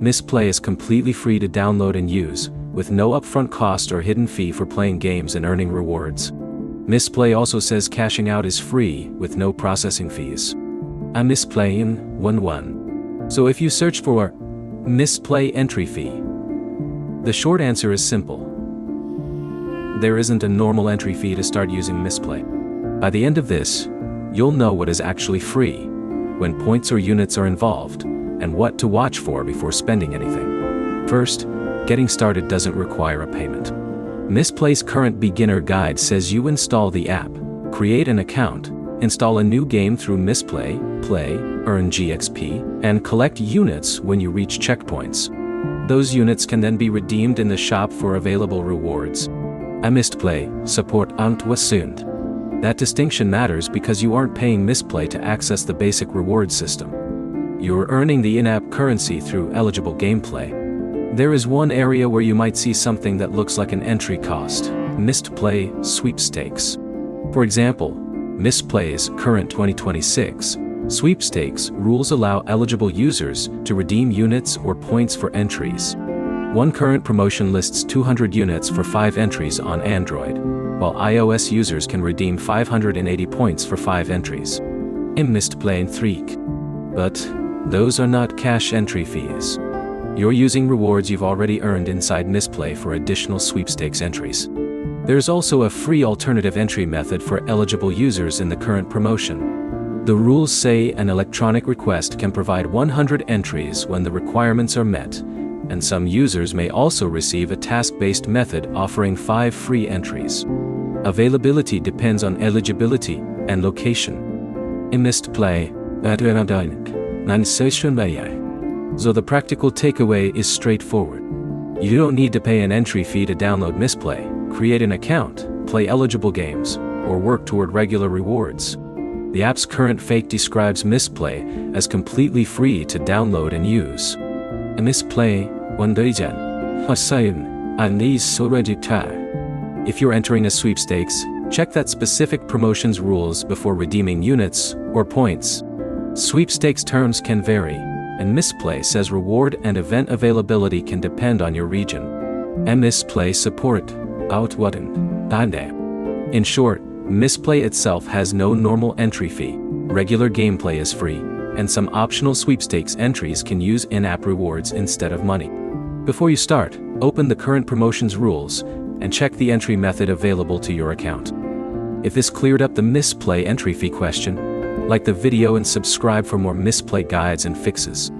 Mistplay is completely free to download and use, with no upfront cost or hidden fee for playing games and earning rewards. Mistplay also says cashing out is free, with no processing fees. A Mistplay in 11. So if you search for Mistplay entry fee, the short answer is simple. There isn't a normal entry fee to start using Mistplay. By the end of this, you'll know what is actually free, when points or units are involved, and what to watch for before spending anything. First, getting started doesn't require a payment. Mistplay's current beginner guide says you install the app, create an account, install a new game through Mistplay, play, earn GXP, and collect units when you reach checkpoints. Those units can then be redeemed in the shop for available rewards. A Mistplay support antwasund. That distinction matters because you aren't paying Mistplay to access the basic reward system. You're earning the in-app currency through eligible gameplay. There is one area where you might see something that looks like an entry cost: Mistplay sweepstakes. For example, Mistplay's current 2026 sweepstakes rules allow eligible users to redeem units or points for entries. One current promotion lists 200 units for 5 entries on Android, while iOS users can redeem 580 points for 5 entries. In Mistplay 3. But those are not cash entry fees. You're using rewards you've already earned inside Mistplay for additional sweepstakes entries. There's also a free alternative entry method for eligible users in the current promotion. The rules say an electronic request can provide 100 entries when the requirements are met, and some users may also receive a task-based method offering 5 free entries. Availability depends on eligibility and location. In Mistplay, so the practical takeaway is straightforward. You don't need to pay an entry fee to download Mistplay, create an account, play eligible games, or work toward regular rewards. The app's current fake describes Mistplay as completely free to download and use. A Mistplay, if you're entering a sweepstakes, check that specific promotion's rules before redeeming units or points. Sweepstakes terms can vary, and Mistplay says reward and event availability can depend on your region. And Mistplay support in short, Mistplay itself has no normal entry fee, regular gameplay is free, and some optional sweepstakes entries can use in-app rewards instead of money. Before you start, open the current promotion's rules and check the entry method available to your account. If this cleared up the Mistplay entry fee question, like the video and subscribe for more Mistplay guides and fixes.